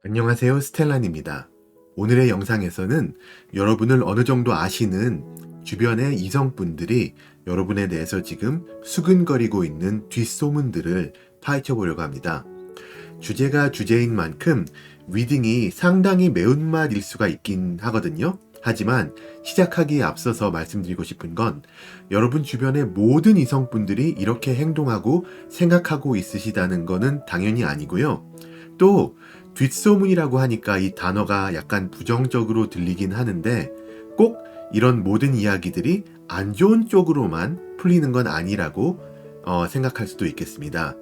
안녕하세요, 스텔란입니다. 오늘의 영상에서는 여러분을 어느 정도 아시는 주변의 이성분들이 여러분에 대해서 지금 수근거리고 있는 뒷소문들을 파헤쳐 보려고 합니다. 주제가 주제인 만큼 리딩이 상당히 매운맛일 수가 있긴 하거든요. 하지만 시작하기에 앞서서 말씀드리고 싶은 건 여러분 주변의 모든 이성분들이 이렇게 행동하고 생각하고 있으시다는 거는 당연히 아니고요. 또 뒷소문이라고 하니까 이 단어가 약간 부정적으로 들리긴 하는데 꼭 이런 모든 이야기들이 안 좋은 쪽으로만 풀리는 건 아니라고 생각할 수도 있겠습니다.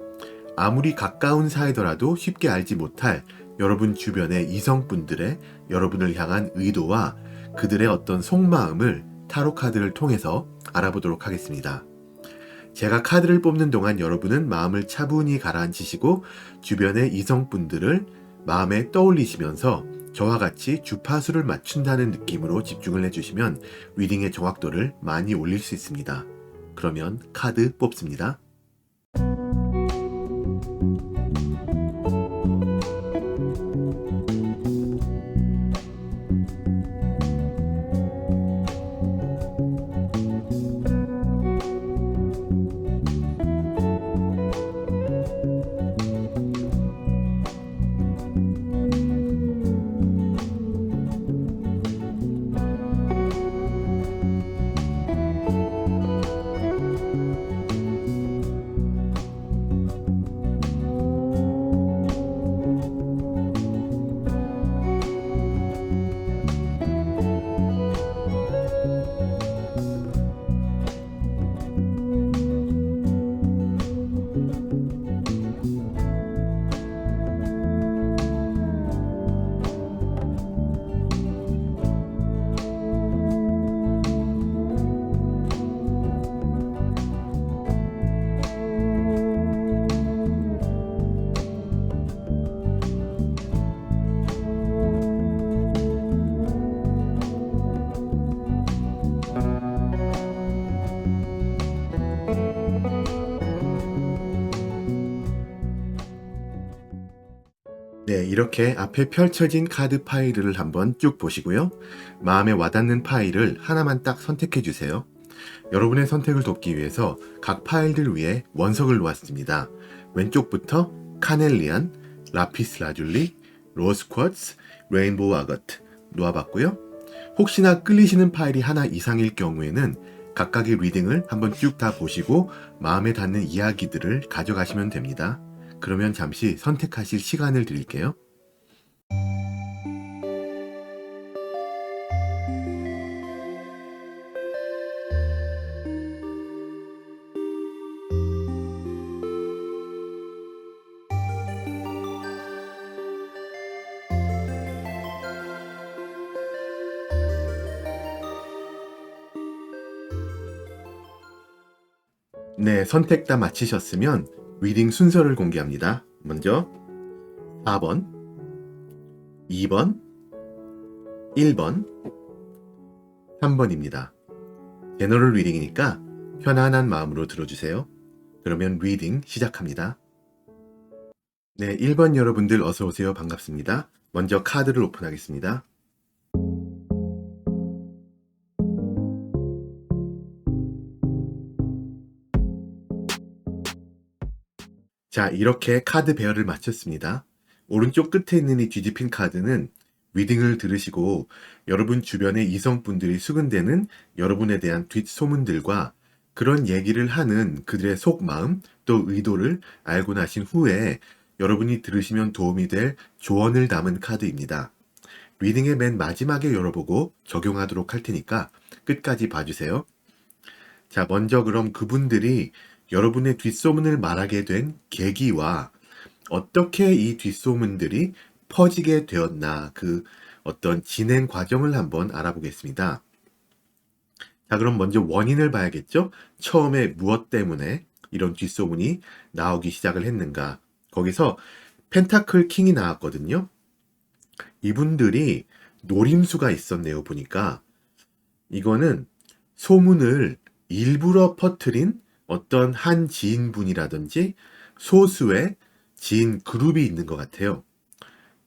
아무리 가까운 사이더라도 쉽게 알지 못할 여러분 주변의 이성분들의 여러분을 향한 의도와 그들의 어떤 속마음을 타로 카드를 통해서 알아보도록 하겠습니다. 제가 카드를 뽑는 동안 여러분은 마음을 차분히 가라앉히시고 주변의 이성분들을 마음에 떠올리시면서 저와 같이 주파수를 맞춘다는 느낌으로 집중을 해주시면 리딩의 정확도를 많이 올릴 수 있습니다. 그러면 카드 뽑습니다. 네, 이렇게 앞에 펼쳐진 카드 파일을 한번 쭉 보시고요. 마음에 와닿는 파일을 하나만 딱 선택해 주세요. 여러분의 선택을 돕기 위해서 각 파일들 위에 원석을 놓았습니다. 왼쪽부터 카넬리안, 라피스 라줄리, 로즈 쿼츠, 레인보우 아거트 놓아봤고요. 혹시나 끌리시는 파일이 하나 이상일 경우에는 각각의 리딩을 한번 쭉 다 보시고 마음에 닿는 이야기들을 가져가시면 됩니다. 그러면 잠시 선택하실 시간을 드릴게요. 네, 선택 다 마치셨으면 리딩 순서를 공개합니다. 먼저 4번, 2번, 1번, 3번입니다. 제너럴 리딩이니까 편안한 마음으로 들어주세요. 그러면 리딩 시작합니다. 네, 1번 여러분들 어서 오세요. 반갑습니다. 먼저 카드를 오픈하겠습니다. 자, 이렇게 카드 배열을 마쳤습니다. 오른쪽 끝에 있는 이 뒤집힌 카드는 리딩을 들으시고 여러분 주변의 이성분들이 수근대는 여러분에 대한 뒷소문들과 그런 얘기를 하는 그들의 속마음 또 의도를 알고 나신 후에 여러분이 들으시면 도움이 될 조언을 담은 카드입니다. 리딩의 맨 마지막에 열어보고 적용하도록 할 테니까 끝까지 봐주세요. 자, 먼저 그럼 그분들이 여러분의 뒷소문을 말하게 된 계기와 어떻게 이 뒷소문들이 퍼지게 되었나 그 어떤 진행 과정을 한번 알아보겠습니다. 자, 그럼 먼저 원인을 봐야겠죠? 처음에 무엇 때문에 이런 뒷소문이 나오기 시작을 했는가? 거기서 펜타클 킹이 나왔거든요. 이분들이 노림수가 있었네요, 보니까. 이거는 소문을 일부러 퍼뜨린 어떤 한 지인분이라든지 소수의 지인 그룹이 있는 것 같아요.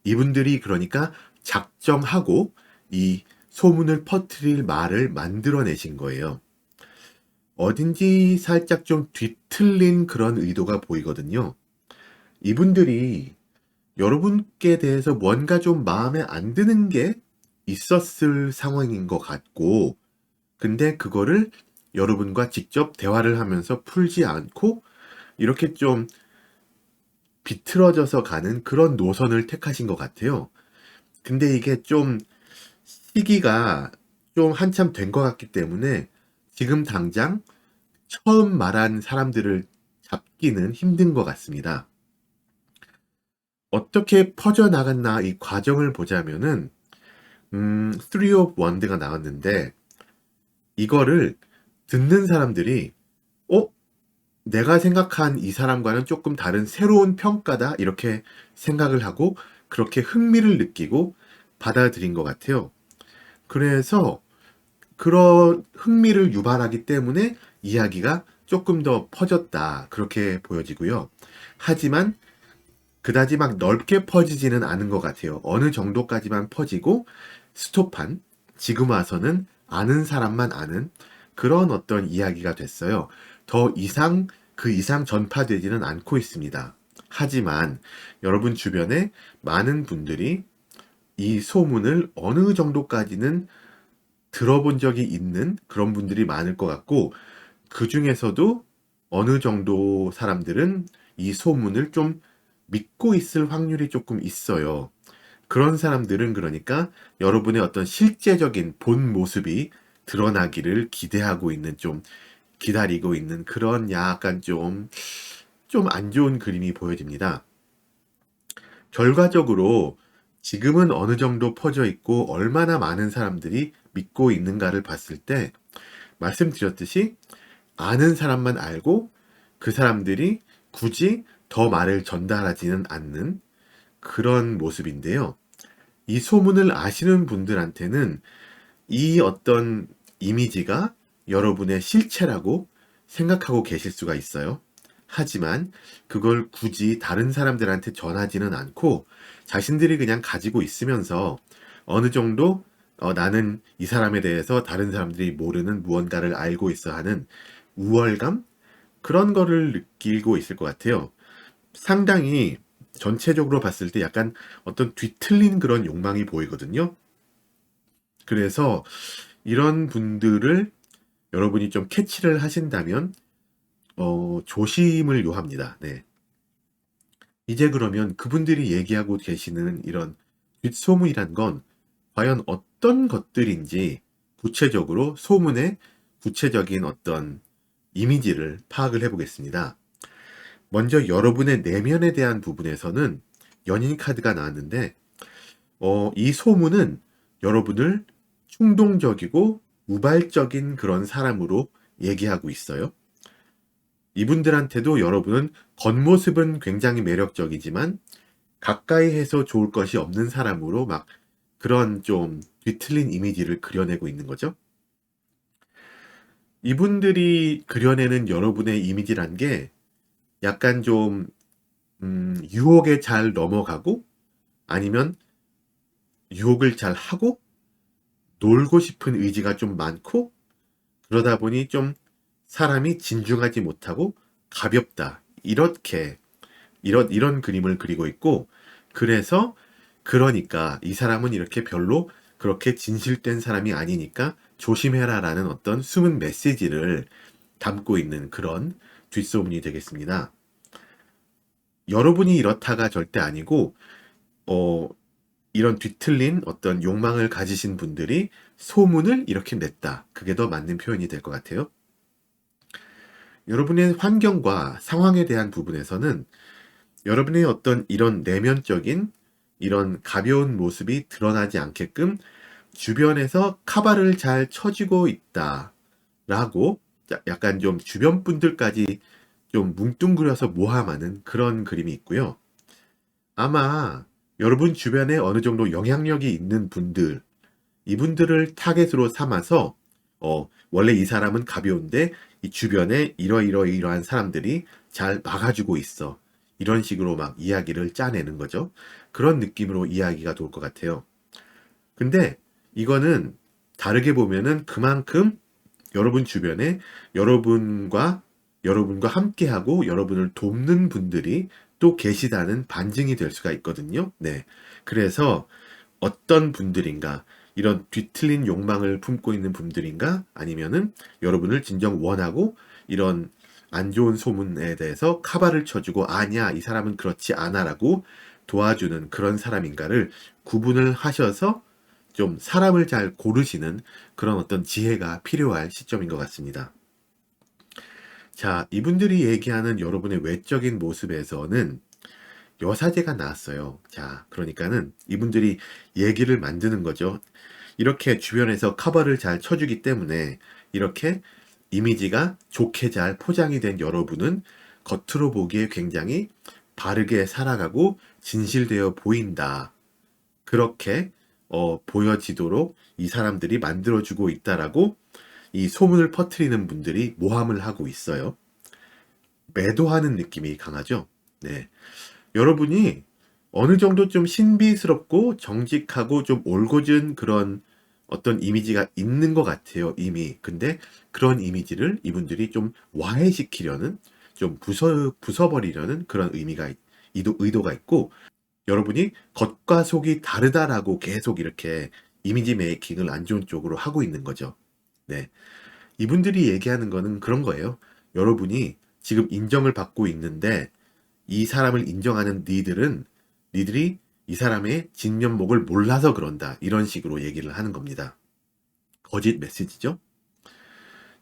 이분들이 그러니까 작정하고 이 소문을 퍼뜨릴 말을 만들어내신 거예요. 어딘지 살짝 좀 뒤틀린 그런 의도가 보이거든요. 이분들이 여러분께 대해서 뭔가 좀 마음에 안 드는 게 있었을 상황인 것 같고, 근데 그거를 여러분과 직접 대화를 하면서 풀지 않고 이렇게 좀 비틀어져서 가는 그런 노선을 택하신 것 같아요. 근데 이게 좀 시기가 좀 한참 된 것 같기 때문에 지금 당장 처음 말한 사람들을 잡기는 힘든 것 같습니다. 어떻게 퍼져나갔나 이 과정을 보자면은, 3 of Wond가 나왔는데, 이거를 듣는 사람들이, 어? 내가 생각한 이 사람과는 조금 다른 새로운 평가다, 이렇게 생각을 하고, 그렇게 흥미를 느끼고 받아들인 것 같아요. 그래서 그런 흥미를 유발하기 때문에 이야기가 조금 더 퍼졌다, 그렇게 보여지고요. 하지만 그다지 막 넓게 퍼지지는 않은 것 같아요. 어느 정도까지만 퍼지고 스톱한, 지금 와서는 아는 사람만 아는 그런 어떤 이야기가 됐어요. 더 이상 그 이상 전파되지는 않고 있습니다. 하지만 여러분 주변에 많은 분들이 이 소문을 어느 정도까지는 들어본 적이 있는 그런 분들이 많을 것 같고, 그 중에서도 어느 정도 사람들은 이 소문을 좀 믿고 있을 확률이 조금 있어요. 그런 사람들은 그러니까 여러분의 어떤 실제적인 본 모습이 드러나기를 기대하고 있는, 좀 기다리고 있는 그런 약간 좀 안 좋은 그림이 보여집니다. 결과적으로 지금은 어느 정도 퍼져 있고 얼마나 많은 사람들이 믿고 있는가를 봤을 때, 말씀드렸듯이 아는 사람만 알고 그 사람들이 굳이 더 말을 전달하지는 않는 그런 모습인데요. 이 소문을 아시는 분들한테는 이 어떤 이미지가 여러분의 실체라고 생각하고 계실 수가 있어요. 하지만 그걸 굳이 다른 사람들한테 전하지는 않고 자신들이 그냥 가지고 있으면서 어느 정도 나는 이 사람에 대해서 다른 사람들이 모르는 무언가를 알고 있어 하는 우월감? 그런 거를 느끼고 있을 것 같아요. 상당히 전체적으로 봤을 때 약간 어떤 뒤틀린 그런 욕망이 보이거든요. 그래서 이런 분들을 여러분이 좀 캐치를 하신다면 조심을 요합니다. 네. 이제 그러면 그분들이 얘기하고 계시는 이런 뒷소문이란 건 과연 어떤 것들인지 구체적으로 소문의 구체적인 어떤 이미지를 파악을 해보겠습니다. 먼저 여러분의 내면에 대한 부분에서는 연인 카드가 나왔는데, 이 소문은 여러분을 충동적이고 우발적인 그런 사람으로 얘기하고 있어요. 이분들한테도 여러분은 겉모습은 굉장히 매력적이지만 가까이 해서 좋을 것이 없는 사람으로 막 그런 좀 뒤틀린 이미지를 그려내고 있는 거죠. 이분들이 그려내는 여러분의 이미지란 게 약간 좀 유혹에 잘 넘어가고, 아니면 유혹을 잘 하고 놀고 싶은 의지가 좀 많고, 그러다 보니 좀 사람이 진중하지 못하고 가볍다, 이렇게 이런 그림을 그리고 있고, 그래서 그러니까 이 사람은 이렇게 별로 그렇게 진실된 사람이 아니니까 조심해라라는 어떤 숨은 메시지를 담고 있는 그런 뒷소문이 되겠습니다. 여러분이 이렇다가 절대 아니고, 어, 이런 뒤틀린 어떤 욕망을 가지신 분들이 소문을 이렇게 냈다, 그게 더 맞는 표현이 될 것 같아요. 여러분의 환경과 상황에 대한 부분에서는 여러분의 어떤 이런 내면적인 이런 가벼운 모습이 드러나지 않게끔 주변에서 카바를 잘 쳐주고 있다라고, 약간 좀 주변 분들까지 좀 뭉뚱그려서 모함하는 그런 그림이 있고요. 아마 여러분 주변에 어느 정도 영향력이 있는 분들, 이분들을 타겟으로 삼아서 원래 이 사람은 가벼운데 이 주변에 이러이러이러한 사람들이 잘 막아주고 있어, 이런 식으로 막 이야기를 짜내는 거죠. 그런 느낌으로 이야기가 돌 것 같아요. 근데 이거는 다르게 보면은 그만큼 여러분 주변에 여러분과 함께하고 여러분을 돕는 분들이 또 계시다는 반증이 될 수가 있거든요. 네. 그래서 어떤 분들인가, 이런 뒤틀린 욕망을 품고 있는 분들인가, 아니면은 여러분을 진정 원하고 이런 안 좋은 소문에 대해서 카바를 쳐주고, 아니야, 이 사람은 그렇지 않아라고 도와주는 그런 사람인가를 구분을 하셔서 좀 사람을 잘 고르시는 그런 어떤 지혜가 필요할 시점인 것 같습니다. 자, 이분들이 얘기하는 여러분의 외적인 모습에서는 여사제가 나왔어요. 자, 그러니까는 이분들이 얘기를 만드는 거죠. 이렇게 주변에서 커버를 잘 쳐주기 때문에 이렇게 이미지가 좋게 잘 포장이 된 여러분은 겉으로 보기에 굉장히 바르게 살아가고 진실되어 보인다. 그렇게 보여지도록 이 사람들이 만들어주고 있다라고 이 소문을 퍼뜨리는 분들이 모함을 하고 있어요. 매도하는 느낌이 강하죠. 네. 여러분이 어느 정도 좀 신비스럽고 정직하고 좀 올곧은 그런 어떤 이미지가 있는 것 같아요, 이미. 근데 그런 이미지를 이분들이 좀 와해시키려는, 좀 부숴버리려는 그런 의도가 있고, 여러분이 겉과 속이 다르다라고 계속 이렇게 이미지 메이킹을 안 좋은 쪽으로 하고 있는 거죠. 네. 이분들이 얘기하는 거는 그런 거예요. 여러분이 지금 인정을 받고 있는데 이 사람을 인정하는 니들이 이 사람의 진면목을 몰라서 그런다. 이런 식으로 얘기를 하는 겁니다. 거짓 메시지죠.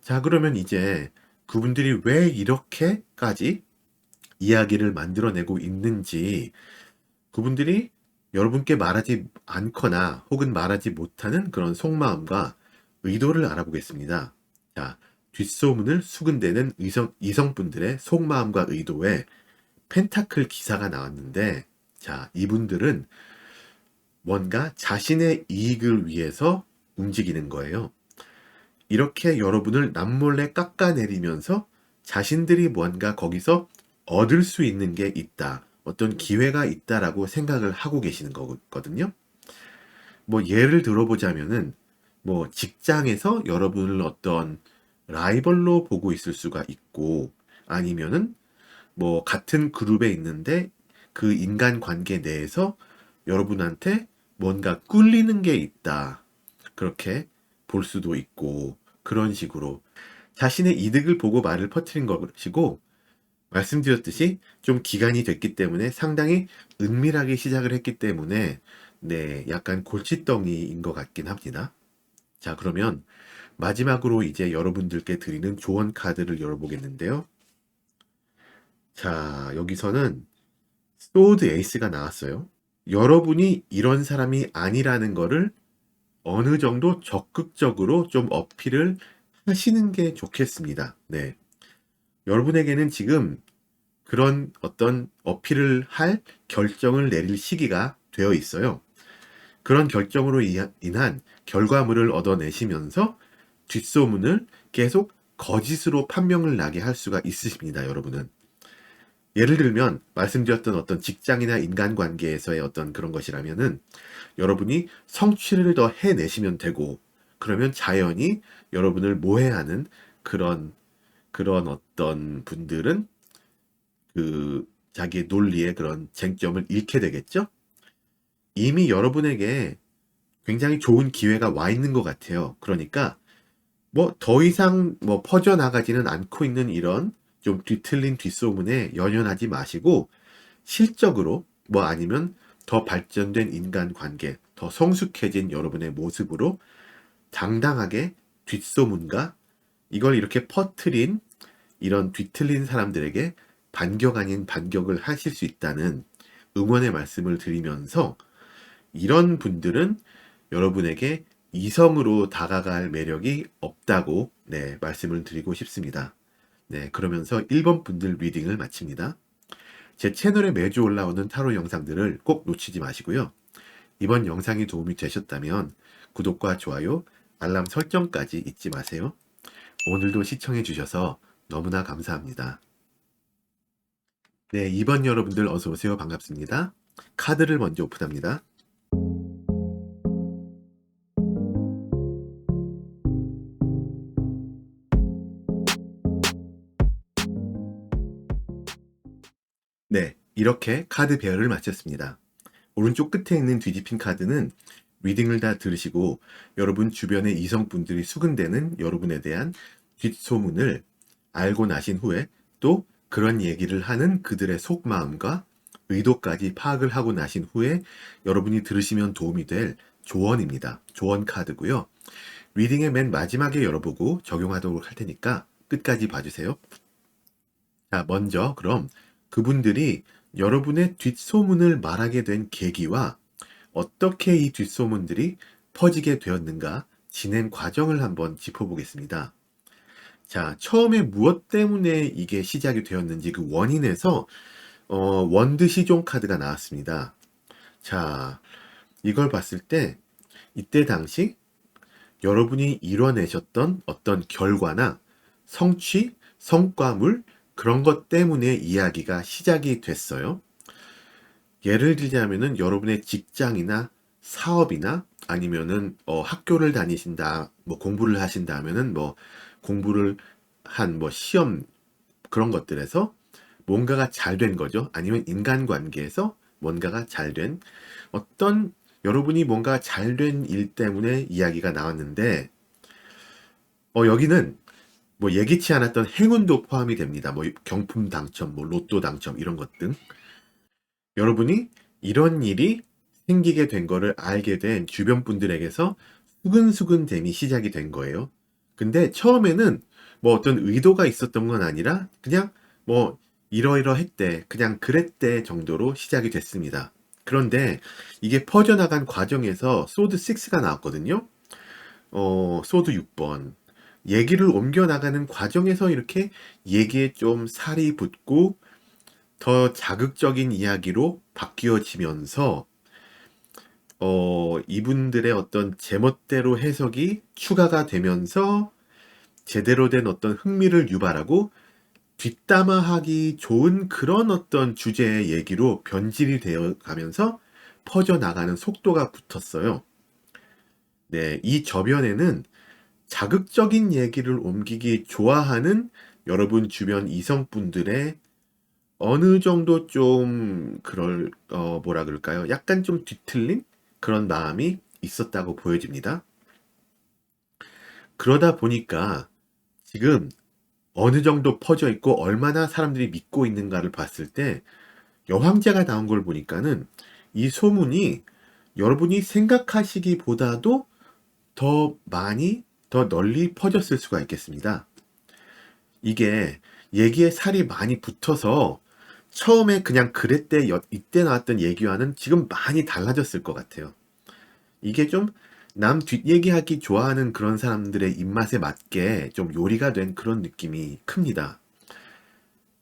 자, 그러면 이제 그분들이 왜 이렇게까지 이야기를 만들어내고 있는지, 그분들이 여러분께 말하지 않거나 혹은 말하지 못하는 그런 속마음과 의도를 알아보겠습니다. 자, 뒷소문을 수근대는 이성분들의 속마음과 의도에 펜타클 기사가 나왔는데, 자, 이분들은 뭔가 자신의 이익을 위해서 움직이는 거예요. 이렇게 여러분을 남몰래 깎아내리면서 자신들이 뭔가 거기서 얻을 수 있는 게 있다. 어떤 기회가 있다라고 생각을 하고 계시는 거거든요. 뭐 예를 들어보자면은 뭐 직장에서 여러분을 어떤 라이벌로 보고 있을 수가 있고, 아니면은 뭐 같은 그룹에 있는데 그 인간 관계 내에서 여러분한테 뭔가 꿀리는 게 있다. 그렇게 볼 수도 있고, 그런 식으로 자신의 이득을 보고 말을 퍼뜨린 것이고, 말씀드렸듯이 좀 기간이 됐기 때문에 상당히 은밀하게 시작을 했기 때문에 네, 약간 골칫덩이인 것 같긴 합니다. 자, 그러면 마지막으로 이제 여러분들께 드리는 조언 카드를 열어보겠는데요. 자, 여기서는 소드 에이스가 나왔어요. 여러분이 이런 사람이 아니라는 거를 어느 정도 적극적으로 좀 어필을 하시는 게 좋겠습니다. 네. 여러분에게는 지금 그런 어떤 어필을 할 결정을 내릴 시기가 되어 있어요. 그런 결정으로 인한 결과물을 얻어내시면서 뒷소문을 계속 거짓으로 판명을 나게 할 수가 있으십니다, 여러분은. 예를 들면 말씀드렸던 어떤 직장이나 인간관계에서의 어떤 그런 것이라면은 여러분이 성취를 더 해내시면 되고, 그러면 자연히 여러분을 모해하는 그런 어떤 분들은 그 자기의 논리의 그런 쟁점을 잃게 되겠죠? 이미 여러분에게 굉장히 좋은 기회가 와 있는 것 같아요. 그러니까 뭐 더 이상 뭐 퍼져나가지는 않고 있는 이런 좀 뒤틀린 뒷소문에 연연하지 마시고, 실적으로 뭐 아니면 더 발전된 인간관계, 더 성숙해진 여러분의 모습으로 당당하게 뒷소문과 이걸 이렇게 퍼트린 이런 뒤틀린 사람들에게 반격 아닌 반격을 하실 수 있다는 응원의 말씀을 드리면서, 이런 분들은 여러분에게 이성으로 다가갈 매력이 없다고 네, 말씀을 드리고 싶습니다. 네, 그러면서 1번 분들 리딩을 마칩니다. 제 채널에 매주 올라오는 타로 영상들을 꼭 놓치지 마시고요. 이번 영상이 도움이 되셨다면 구독과 좋아요, 알람 설정까지 잊지 마세요. 오늘도 시청해 주셔서 너무나 감사합니다. 네, 2번 여러분들 어서 오세요. 반갑습니다. 카드를 먼저 오픈합니다. 네, 이렇게 카드 배열을 마쳤습니다. 오른쪽 끝에 있는 뒤집힌 카드는 리딩을 다 들으시고 여러분 주변의 이성분들이 수근대는 여러분에 대한 뒷소문을 알고 나신 후에 또 그런 얘기를 하는 그들의 속마음과 의도까지 파악을 하고 나신 후에 여러분이 들으시면 도움이 될 조언입니다. 조언 카드고요. 리딩의 맨 마지막에 열어보고 적용하도록 할 테니까 끝까지 봐주세요. 자, 먼저 그럼 그분들이 여러분의 뒷소문을 말하게 된 계기와 어떻게 이 뒷소문들이 퍼지게 되었는가 진행 과정을 한번 짚어보겠습니다. 자, 처음에 무엇 때문에 이게 시작이 되었는지 그 원인에서 원드 시종 카드가 나왔습니다. 자, 이걸 봤을 때 이때 당시 여러분이 이뤄내셨던 어떤 결과나 성취, 성과물 그런 것 때문에 이야기가 시작이 됐어요. 예를 들자면은 여러분의 직장이나 사업이나 아니면은 학교를 다니신다, 뭐 공부를 하신다 하면은 뭐 공부를 한 뭐 시험 그런 것들에서 뭔가가 잘 된 거죠. 아니면 인간관계에서 뭔가가 잘 된 어떤 여러분이 뭔가 잘 된 일 때문에 이야기가 나왔는데 여기는 뭐 예기치 않았던 행운도 포함이 됩니다. 뭐 경품 당첨, 뭐 로또 당첨 이런 것 등. 여러분이 이런 일이 생기게 된 거를 알게 된 주변 분들에게서 수근수근됨이 시작이 된 거예요. 근데 처음에는 뭐 어떤 의도가 있었던 건 아니라 그냥 뭐 이러이러했대, 그냥 그랬대 정도로 시작이 됐습니다. 그런데 이게 퍼져나간 과정에서 소드 6가 나왔거든요. 소드 6번. 얘기를 옮겨나가는 과정에서 이렇게 얘기에 좀 살이 붙고 더 자극적인 이야기로 바뀌어지면서 이분들의 어떤 제멋대로 해석이 추가가 되면서 제대로 된 어떤 흥미를 유발하고 뒷담화하기 좋은 그런 어떤 주제의 얘기로 변질이 되어 가면서 퍼져나가는 속도가 붙었어요. 네, 이 저변에는 자극적인 얘기를 옮기기 좋아하는 여러분 주변 이성분들의 어느 정도 좀 뭐라 그럴까요? 약간 좀 뒤틀린 그런 마음이 있었다고 보여집니다. 그러다 보니까 지금 어느 정도 퍼져 있고 얼마나 사람들이 믿고 있는가를 봤을 때 여황제가 나온 걸 보니까는 이 소문이 여러분이 생각하시기보다도 더 많이 더 널리 퍼졌을 수가 있겠습니다. 이게 얘기에 살이 많이 붙어서 처음에 그냥 그랬대, 이때 나왔던 얘기와는 지금 많이 달라졌을 것 같아요. 이게 좀 남 뒷얘기하기 좋아하는 그런 사람들의 입맛에 맞게 좀 요리가 된 그런 느낌이 큽니다.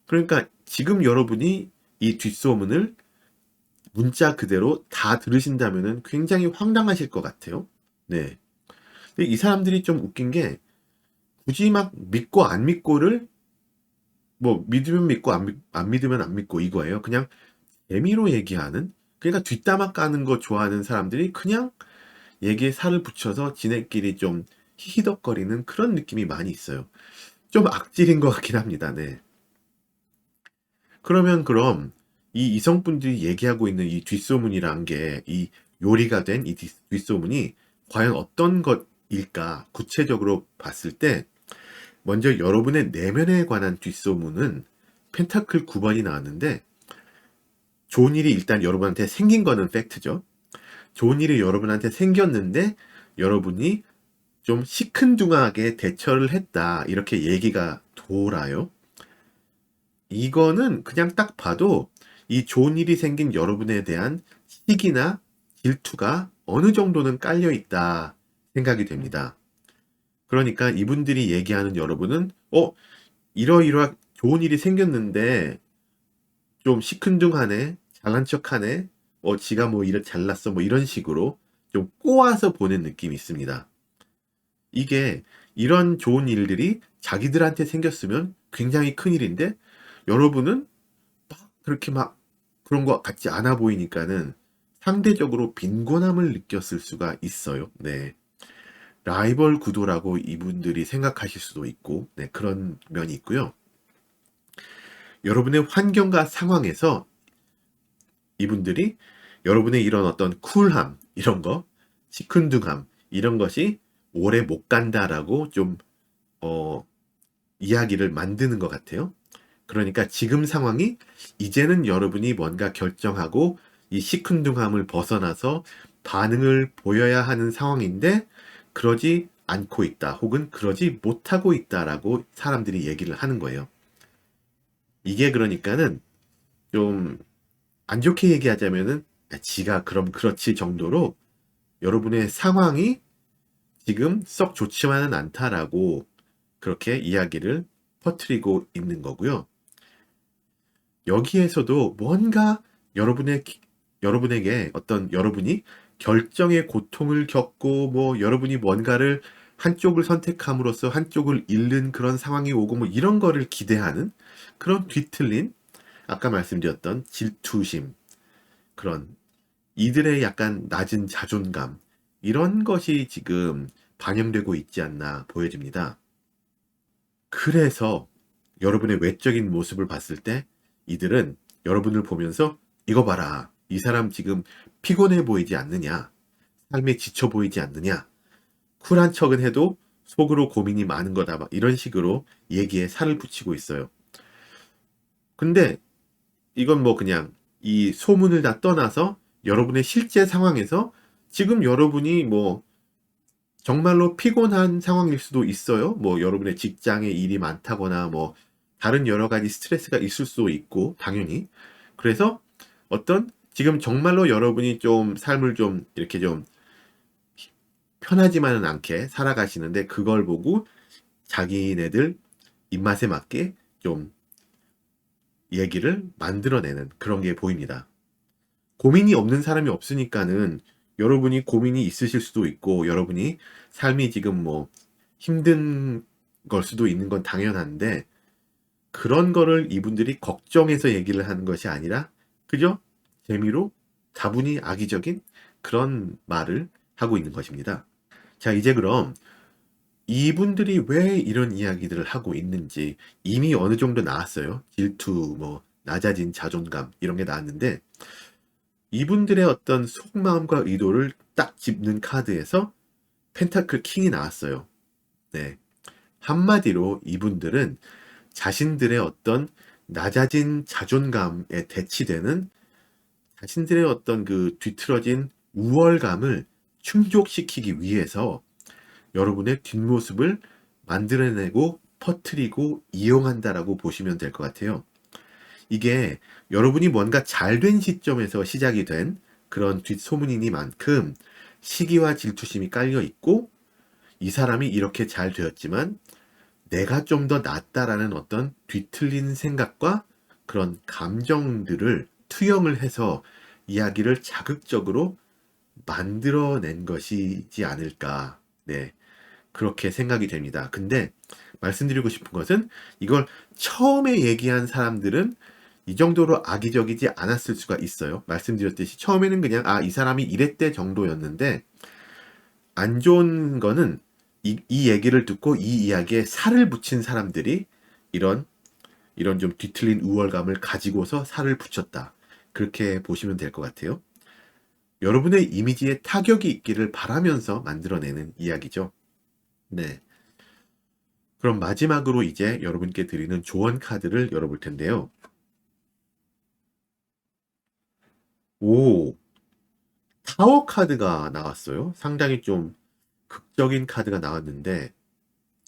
그러니까 지금 여러분이 이 뒷소문을 문자 그대로 다 들으신다면은 굉장히 황당하실 것 같아요. 네. 근데 이 사람들이 좀 웃긴 게 굳이 막 믿고 안 믿고를 뭐 믿으면 믿고 안 믿으면 안 믿고 이거예요. 그냥 재미로 얘기하는 그러니까 뒷담화 까는 거 좋아하는 사람들이 그냥 얘기에 살을 붙여서 지네끼리 좀 히히덕거리는 그런 느낌이 많이 있어요. 좀 악질인 것 같긴 합니다. 네. 그럼 이 이성분들이 얘기하고 있는 이 뒷소문이란 게 이 요리가 된 이 뒷소문이 과연 어떤 것일까 구체적으로 봤을 때 먼저 여러분의 내면에 관한 뒷소문은 펜타클 9번이 나왔는데 좋은 일이 일단 여러분한테 생긴 거는 팩트죠. 좋은 일이 여러분한테 생겼는데 여러분이 좀 시큰둥하게 대처를 했다. 이렇게 얘기가 돌아요. 이거는 그냥 딱 봐도 이 좋은 일이 생긴 여러분에 대한 시기나 질투가 어느 정도는 깔려 있다 생각이 됩니다. 그러니까 이분들이 얘기하는 여러분은 이러이러한 좋은 일이 생겼는데 좀 시큰둥하네, 잘난 척하네, 지가 뭐 이래 잘났어, 뭐 이런 식으로 좀 꼬아서 보는 느낌이 있습니다. 이게 이런 좋은 일들이 자기들한테 생겼으면 굉장히 큰일인데 여러분은 그렇게 막 그런 것 같지 않아 보이니까는 상대적으로 빈곤함을 느꼈을 수가 있어요. 네. 라이벌 구도라고 이분들이 생각하실 수도 있고, 네, 그런 면이 있고요. 여러분의 환경과 상황에서 이분들이 여러분의 이런 어떤 쿨함, 이런 거, 시큰둥함, 이런 것이 오래 못 간다라고 좀, 어, 이야기를 만드는 것 같아요. 그러니까 지금 상황이 이제는 여러분이 뭔가 결정하고 이 시큰둥함을 벗어나서 반응을 보여야 하는 상황인데 그러지 않고 있다. 혹은 그러지 못하고 있다라고 사람들이 얘기를 하는 거예요. 이게 그러니까는 좀 안 좋게 얘기하자면은 야, 지가 그럼 그렇지 정도로 여러분의 상황이 지금 썩 좋지만은 않다라고 그렇게 이야기를 퍼뜨리고 있는 거고요. 여기에서도 뭔가 여러분의 여러분에게 어떤 여러분이 결정의 고통을 겪고 뭐 여러분이 뭔가를 한쪽을 선택함으로써 한쪽을 잃는 그런 상황이 오고 뭐 이런 거를 기대하는 그런 뒤틀린 아까 말씀드렸던 질투심 그런 이들의 약간 낮은 자존감 이런 것이 지금 반영되고 있지 않나 보여집니다. 그래서 여러분의 외적인 모습을 봤을 때 이들은 여러분을 보면서 이거 봐라. 이 사람 지금 피곤해 보이지 않느냐? 삶에 지쳐 보이지 않느냐? 쿨한 척은 해도 속으로 고민이 많은 거다. 막 이런 식으로 얘기에 살을 붙이고 있어요. 근데 이건 뭐 그냥 이 소문을 다 떠나서 여러분의 실제 상황에서 지금 여러분이 뭐 정말로 피곤한 상황일 수도 있어요. 뭐 여러분의 직장에 일이 많다거나 뭐 다른 여러 가지 스트레스가 있을 수도 있고 당연히. 그래서 어떤 지금 정말로 여러분이 좀 삶을 좀 이렇게 좀 편하지만은 않게 살아가시는데 그걸 보고 자기네들 입맛에 맞게 좀 얘기를 만들어내는 그런 게 보입니다. 고민이 없는 사람이 없으니까는 여러분이 고민이 있으실 수도 있고 여러분이 삶이 지금 뭐 힘든 걸 수도 있는 건 당연한데 그런 거를 이분들이 걱정해서 얘기를 하는 것이 아니라 그저 재미로 다분히 악의적인 그런 말을 하고 있는 것입니다. 자, 이제 그럼 이분들이 왜 이런 이야기들을 하고 있는지 이미 어느 정도 나왔어요. 질투, 뭐 낮아진 자존감 이런 게 나왔는데 이분들의 어떤 속마음과 의도를 딱 짚는 카드에서 펜타클 킹이 나왔어요. 네. 한마디로 이분들은 자신들의 어떤 낮아진 자존감에 대치되는 자신들의 어떤 그 뒤틀어진 우월감을 충족시키기 위해서 여러분의 뒷모습을 만들어내고 퍼뜨리고 이용한다라고 보시면 될 것 같아요. 이게 여러분이 뭔가 잘 된 시점에서 시작이 된 그런 뒷소문이니만큼 시기와 질투심이 깔려 있고 이 사람이 이렇게 잘 되었지만 내가 좀 더 낫다라는 어떤 뒤틀린 생각과 그런 감정들을 투영을 해서 이야기를 자극적으로 만들어낸 것이지 않을까. 네. 그렇게 생각이 됩니다. 근데 말씀드리고 싶은 것은 이걸 처음에 얘기한 사람들은 이 정도로 악의적이지 않았을 수가 있어요. 말씀드렸듯이 처음에는 그냥 이 사람이 이랬대 정도였는데 안 좋은 거는 이 얘기를 듣고 이 이야기에 살을 붙인 사람들이 이런 좀 뒤틀린 우월감을 가지고서 살을 붙였다. 그렇게 보시면 될 것 같아요. 여러분의 이미지에 타격이 있기를 바라면서 만들어내는 이야기죠. 네. 그럼 마지막으로 이제 여러분께 드리는 조언 카드를 열어볼 텐데요. 오, 타워 카드가 나왔어요. 상당히 좀 극적인 카드가 나왔는데,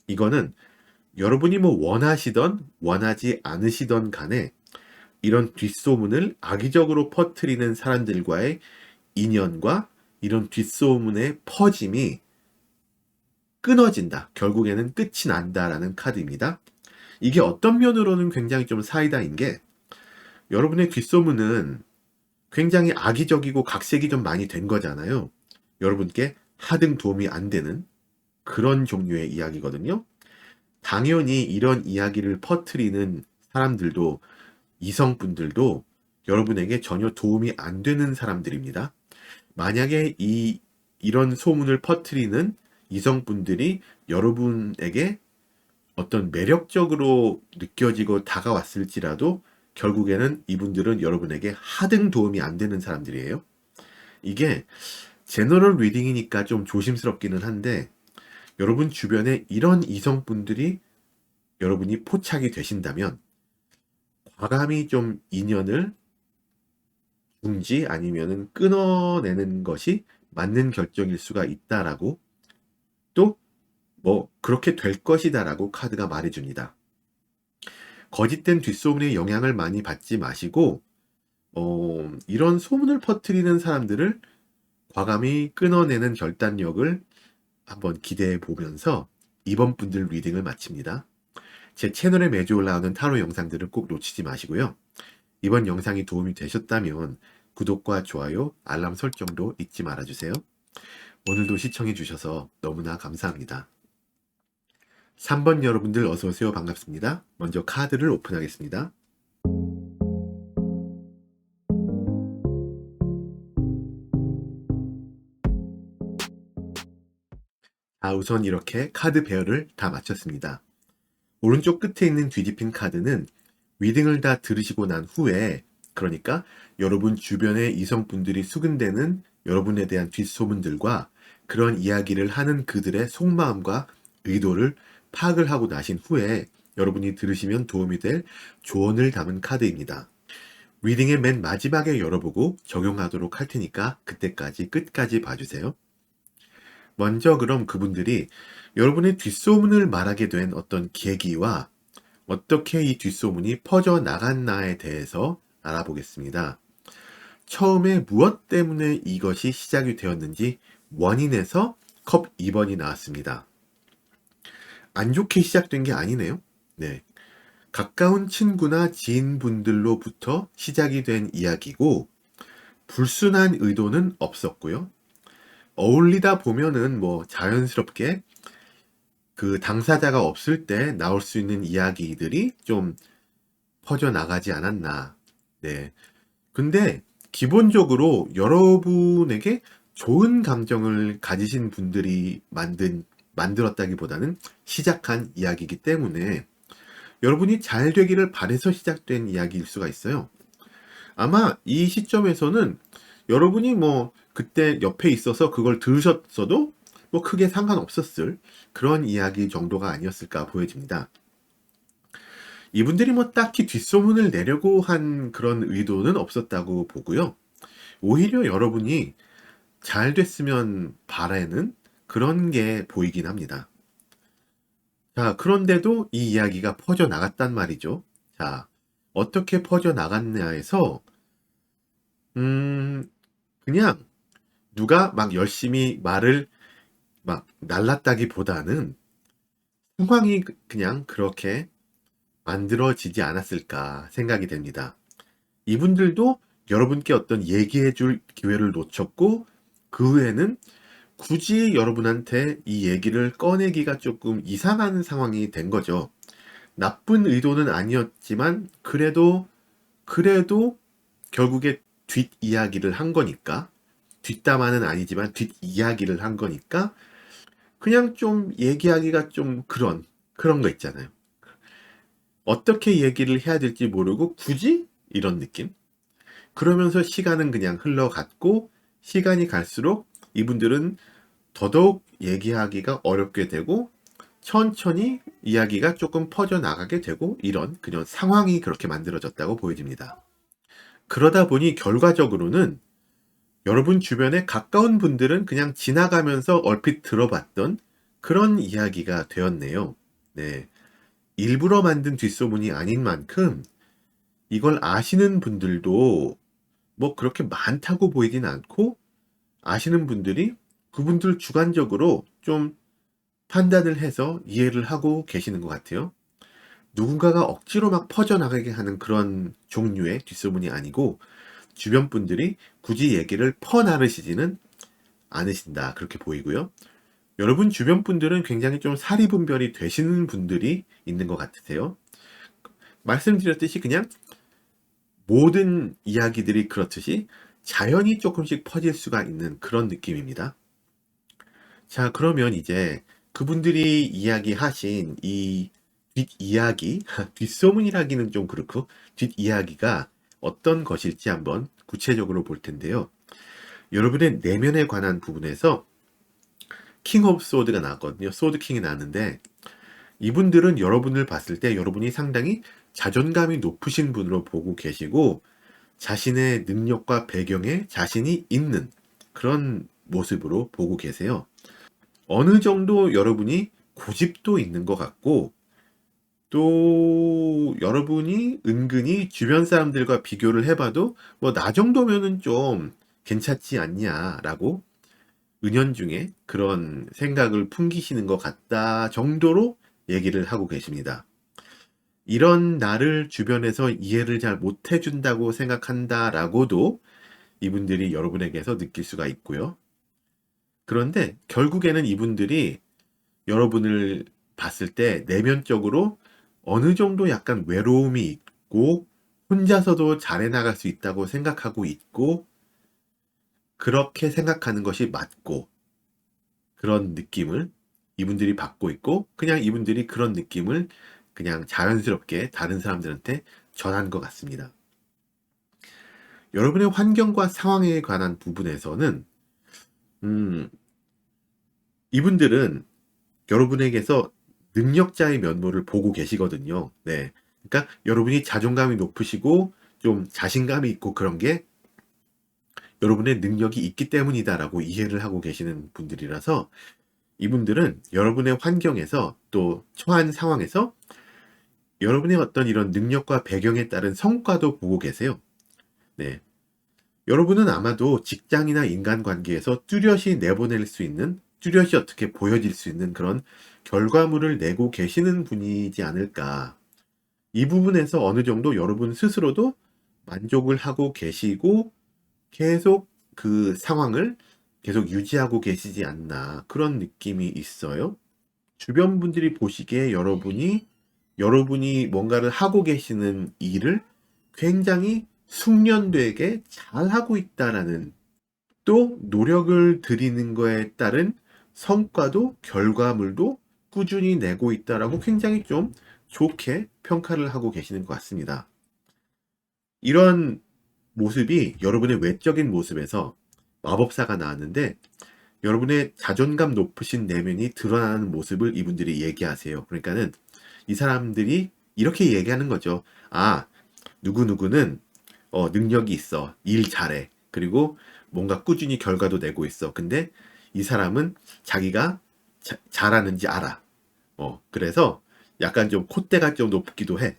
이거는 여러분이 뭐 원하시던 원하지 않으시던 간에 이런 뒷소문을 악의적으로 퍼뜨리는 사람들과의 인연과 이런 뒷소문의 퍼짐이 끊어진다. 결국에는 끝이 난다라는 카드입니다. 이게 어떤 면으로는 굉장히 좀 사이다인 게 여러분의 뒷소문은 굉장히 악의적이고 각색이 좀 많이 된 거잖아요. 여러분께 하등 도움이 안 되는 그런 종류의 이야기거든요. 당연히 이런 이야기를 퍼뜨리는 사람들도 이성분들도 여러분에게 전혀 도움이 안 되는 사람들입니다. 만약에 이런 소문을 퍼뜨리는 이성분들이 여러분에게 어떤 매력적으로 느껴지고 다가왔을지라도 결국에는 이분들은 여러분에게 하등 도움이 안 되는 사람들이에요. 이게 제너럴 리딩이니까 좀 조심스럽기는 한데 여러분 주변에 이런 이성분들이 여러분이 포착이 되신다면 과감히 좀 인연을 중지 아니면은 끊어내는 것이 맞는 결정일 수가 있다라고 또 뭐 그렇게 될 것이다라고 카드가 말해줍니다. 거짓된 뒷소문의 영향을 많이 받지 마시고 이런 소문을 퍼뜨리는 사람들을 과감히 끊어내는 결단력을 한번 기대해 보면서 이번 분들 리딩을 마칩니다. 제 채널에 매주 올라오는 타로 영상들을 꼭 놓치지 마시고요. 이번 영상이 도움이 되셨다면 구독과 좋아요, 알람 설정도 잊지 말아주세요. 오늘도 시청해 주셔서 너무나 감사합니다. 3번 여러분들 어서오세요. 반갑습니다. 먼저 카드를 오픈하겠습니다. 우선 이렇게 카드 배열을 다 마쳤습니다. 오른쪽 끝에 있는 뒤집힌 카드는 리딩을 다 들으시고 난 후에, 그러니까 여러분 주변의 이성분들이 수근대는 여러분에 대한 뒷소문들과 그런 이야기를 하는 그들의 속마음과 의도를 파악을 하고 나신 후에 여러분이 들으시면 도움이 될 조언을 담은 카드입니다. 리딩의 맨 마지막에 열어보고 적용하도록 할 테니까 그때까지 끝까지 봐주세요. 먼저 그럼 그분들이 여러분의 뒷소문을 말하게 된 어떤 계기와 어떻게 이 뒷소문이 퍼져나갔나에 대해서 알아보겠습니다. 처음에 무엇 때문에 이것이 시작이 되었는지 원인에서 컵 2번이 나왔습니다. 안 좋게 시작된 게 아니네요. 네. 가까운 친구나 지인분들로부터 시작이 된 이야기고 불순한 의도는 없었고요. 어울리다 보면은 뭐 자연스럽게 그 당사자가 없을 때 나올 수 있는 이야기들이 좀 퍼져나가지 않았나. 네. 근데 기본적으로 여러분에게 좋은 감정을 가지신 분들이 만들었다기보다는 시작한 이야기이기 때문에 여러분이 잘 되기를 바래서 시작된 이야기일 수가 있어요. 아마 이 시점에서는 여러분이 뭐 그때 옆에 있어서 그걸 들으셨어도 뭐 크게 상관없었을 그런 이야기 정도가 아니었을까 보여집니다. 이분들이 뭐 딱히 뒷소문을 내려고 한 그런 의도는 없었다고 보고요. 오히려 여러분이 잘 됐으면 바라는 그런 게 보이긴 합니다. 자, 그런데도 이 이야기가 퍼져나갔단 말이죠. 자, 어떻게 퍼져나갔냐에서 그냥 누가 막 열심히 말을 막 날랐다기보다는 상황이 그냥 그렇게 만들어지지 않았을까 생각이 됩니다. 이분들도 여러분께 어떤 얘기해 줄 기회를 놓쳤고 그 후에는 굳이 여러분한테 이 얘기를 꺼내기가 조금 이상한 상황이 된 거죠. 나쁜 의도는 아니었지만 그래도 결국에 뒷이야기를 한 거니까 뒷담화는 아니지만 뒷이야기를 한 거니까 그냥 좀 얘기하기가 좀 그런 거 있잖아요. 어떻게 얘기를 해야 될지 모르고 굳이 이런 느낌? 그러면서 시간은 그냥 흘러갔고 시간이 갈수록 이분들은 더더욱 얘기하기가 어렵게 되고 천천히 이야기가 조금 퍼져나가게 되고 이런 그냥 상황이 그렇게 만들어졌다고 보여집니다. 그러다 보니 결과적으로는 여러분 주변에 가까운 분들은 그냥 지나가면서 얼핏 들어봤던 그런 이야기가 되었네요. 네. 일부러 만든 뒷소문이 아닌 만큼 이걸 아시는 분들도 뭐 그렇게 많다고 보이진 않고 아시는 분들이 그분들 주관적으로 좀 판단을 해서 이해를 하고 계시는 것 같아요. 누군가가 억지로 막 퍼져나가게 하는 그런 종류의 뒷소문이 아니고 주변 분들이 굳이 얘기를 퍼나르시지는 않으신다. 그렇게 보이고요. 여러분 주변 분들은 굉장히 좀 사리분별이 되시는 분들이 있는 것 같으세요. 말씀드렸듯이 그냥 모든 이야기들이 그렇듯이 자연히 조금씩 퍼질 수가 있는 그런 느낌입니다. 자, 그러면 이제 그분들이 이야기하신 이 뒷이야기, 뒷소문이라기는 좀 그렇고, 뒷이야기가 어떤 것일지 한번 구체적으로 볼 텐데요. 여러분의 내면에 관한 부분에서 킹 오브 소드가 나왔거든요. 소드 킹이 나왔는데, 이분들은 여러분을 봤을 때 여러분이 상당히 자존감이 높으신 분으로 보고 계시고, 자신의 능력과 배경에 자신이 있는 그런 모습으로 보고 계세요. 어느 정도 여러분이 고집도 있는 것 같고, 또 여러분이 은근히 주변 사람들과 비교를 해봐도 뭐 나 정도면은 좀 괜찮지 않냐라고 은연중에 그런 생각을 풍기시는 것 같다 정도로 얘기를 하고 계십니다. 이런 나를 주변에서 이해를 잘 못해준다고 생각한다라고도 이분들이 여러분에게서 느낄 수가 있고요. 그런데 결국에는 이분들이 여러분을 봤을 때 내면적으로 어느 정도 약간 외로움이 있고 혼자서도 잘해 나갈 수 있다고 생각하고 있고 그렇게 생각하는 것이 맞고 그런 느낌을 이분들이 받고 있고 그냥 이분들이 그런 느낌을 그냥 자연스럽게 다른 사람들한테 전한 것 같습니다. 여러분의 환경과 상황에 관한 부분에서는 음, 이분들은 여러분에게서 능력자의 면모를 보고 계시거든요. 네. 그러니까 여러분이 자존감이 높으시고 좀 자신감이 있고 그런 게 여러분의 능력이 있기 때문이다라고 이해를 하고 계시는 분들이라서 이분들은 여러분의 환경에서 또 처한 상황에서 여러분의 어떤 이런 능력과 배경에 따른 성과도 보고 계세요. 네. 여러분은 아마도 직장이나 인간관계에서 뚜렷이 내보낼 수 있는, 뚜렷이 어떻게 보여질 수 있는 그런 결과물을 내고 계시는 분이지 않을까. 이 부분에서 어느 정도 여러분 스스로도 만족을 하고 계시고 계속 그 상황을 계속 유지하고 계시지 않나 그런 느낌이 있어요. 주변 분들이 보시기에 여러분이 뭔가를 하고 계시는 일을 굉장히 숙련되게 잘 하고 있다라는 또 노력을 들이는 거에 따른 성과도 결과물도 꾸준히 내고 있다라고 굉장히 좀 좋게 평가를 하고 계시는 것 같습니다. 이런 모습이 여러분의 외적인 모습에서 마법사가 나왔는데 여러분의 자존감 높으신 내면이 드러나는 모습을 이분들이 얘기하세요. 그러니까는 이 사람들이 이렇게 얘기하는 거죠. 아, 누구누구는 능력이 있어. 일 잘해. 그리고 뭔가 꾸준히 결과도 내고 있어. 근데 이 사람은 자기가 잘하는지 알아. 그래서 약간 좀 콧대가 좀 높기도 해.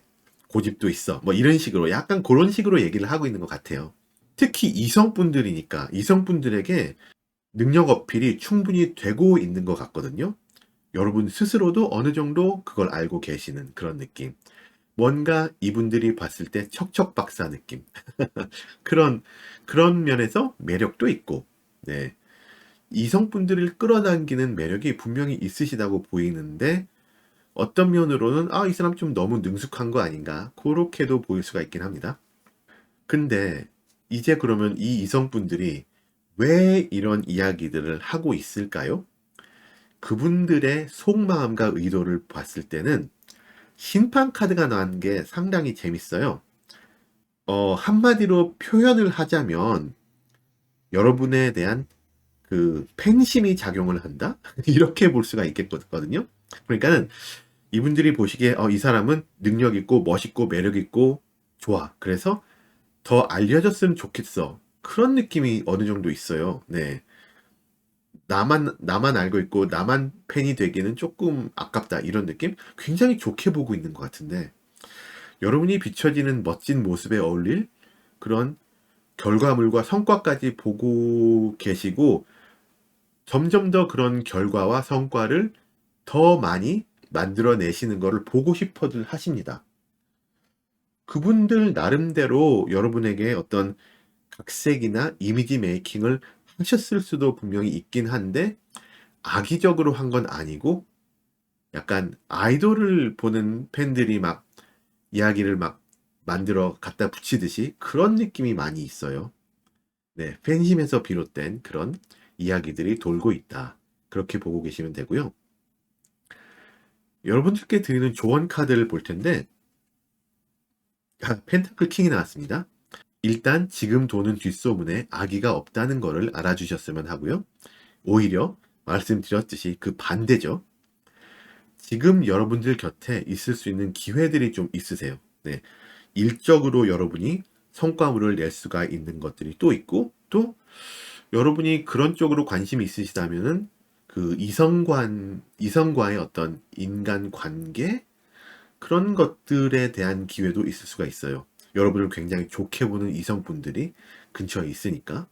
고집도 있어. 뭐 이런 식으로 약간 그런 식으로 얘기를 하고 있는 것 같아요. 특히 이성분들이니까 이성분들에게 능력 어필이 충분히 되고 있는 것 같거든요. 여러분 스스로도 어느 정도 그걸 알고 계시는 그런 느낌. 뭔가 이분들이 봤을 때 척척박사 느낌. 그런, 그런 면에서 매력도 있고, 네. 이성분들을 끌어당기는 매력이 분명히 있으시다고 보이는데, 어떤 면으로는, 아, 이 사람 좀 너무 능숙한 거 아닌가? 그렇게도 보일 수가 있긴 합니다. 근데, 이제 그러면 이 이성분들이 왜 이런 이야기들을 하고 있을까요? 그분들의 속마음과 의도를 봤을 때는 심판 카드가 나온 게 상당히 재밌어요. 한마디로 표현을 하자면 여러분에 대한 그 팬심이 작용을 한다? 이렇게 볼 수가 있겠거든요. 그러니까는 이분들이 보시기에 이 사람은 능력 있고 멋있고 매력 있고 좋아. 그래서 더 알려졌으면 좋겠어. 그런 느낌이 어느 정도 있어요. 네. 나만 알고 있고 나만 팬이 되기는 조금 아깝다. 이런 느낌? 굉장히 좋게 보고 있는 것 같은데 여러분이 비춰지는 멋진 모습에 어울릴 그런 결과물과 성과까지 보고 계시고 점점 더 그런 결과와 성과를 더 많이 만들어내시는 것을 보고 싶어들 하십니다. 그분들 나름대로 여러분에게 어떤 각색이나 이미지 메이킹을 하셨을 수도 분명히 있긴 한데 악의적으로 한 건 아니고 약간 아이돌을 보는 팬들이 막 이야기를 막 만들어 갖다 붙이듯이 그런 느낌이 많이 있어요. 네, 팬심에서 비롯된 그런 이야기들이 돌고 있다. 그렇게 보고 계시면 되고요. 여러분들께 드리는 조언 카드를 볼 텐데, 펜타클 킹이 나왔습니다. 일단 지금 도는 뒷소문에 악의가 없다는 것을 알아주셨으면 하고요. 오히려 말씀드렸듯이 그 반대죠. 지금 여러분들 곁에 있을 수 있는 기회들이 좀 있으세요. 네, 일적으로 여러분이 성과물을 낼 수가 있는 것들이 또 있고, 또 여러분이 그런 쪽으로 관심이 있으시다면은 그 이성과의 어떤 인간 관계 그런 것들에 대한 기회도 있을 수가 있어요. 여러분을 굉장히 좋게 보는 이성분들이 근처에 있으니까.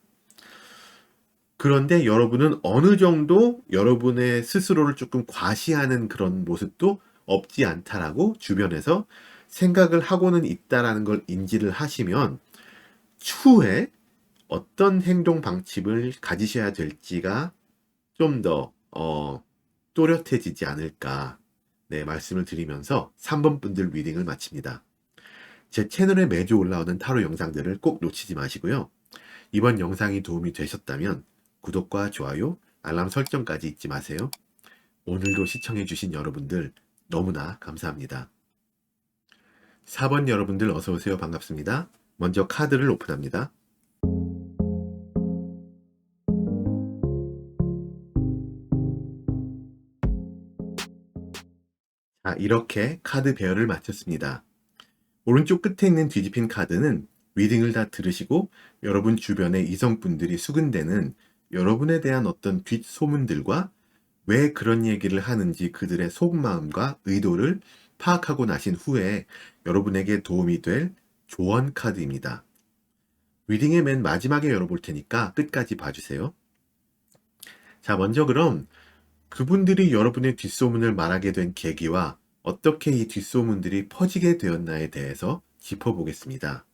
그런데 여러분은 어느 정도 여러분의 스스로를 조금 과시하는 그런 모습도 없지 않다라고 주변에서 생각을 하고는 있다라는 걸 인지를 하시면 추후에 어떤 행동 방침을 가지셔야 될지가 좀 더 또렷해지지 않을까 네, 말씀을 드리면서 3번 분들 리딩을 마칩니다. 제 채널에 매주 올라오는 타로 영상들을 꼭 놓치지 마시고요. 이번 영상이 도움이 되셨다면 구독과 좋아요, 알람 설정까지 잊지 마세요. 오늘도 시청해주신 여러분들 너무나 감사합니다. 4번 여러분들 어서오세요. 반갑습니다. 먼저 카드를 오픈합니다. 자, 이렇게 카드 배열을 마쳤습니다. 오른쪽 끝에 있는 뒤집힌 카드는 리딩을 다 들으시고 여러분 주변의 이성분들이 수근대는 여러분에 대한 어떤 뒷소문들과 왜 그런 얘기를 하는지 그들의 속마음과 의도를 파악하고 나신 후에 여러분에게 도움이 될 조언 카드입니다. 리딩의 맨 마지막에 열어볼 테니까 끝까지 봐주세요. 자, 먼저 그럼 그분들이 여러분의 뒷소문을 말하게 된 계기와 어떻게 이 뒷소문들이 퍼지게 되었나에 대해서 짚어보겠습니다.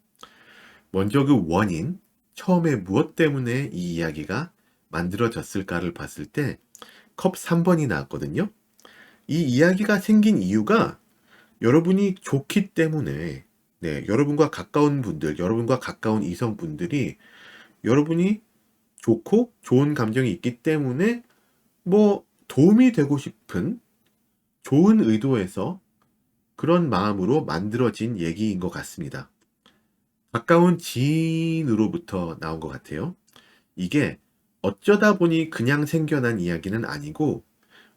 먼저 그 원인, 처음에 무엇 때문에 이 이야기가 만들어졌을까를 봤을 때 컵 3번이 나왔거든요. 이 이야기가 생긴 이유가 여러분이 좋기 때문에 네, 여러분과 가까운 분들, 여러분과 가까운 이성분들이 여러분이 좋고 좋은 감정이 있기 때문에 뭐 도움이 되고 싶은 좋은 의도에서 그런 마음으로 만들어진 얘기인 것 같습니다. 가까운 지인으로부터 나온 것 같아요. 이게 어쩌다 보니 그냥 생겨난 이야기는 아니고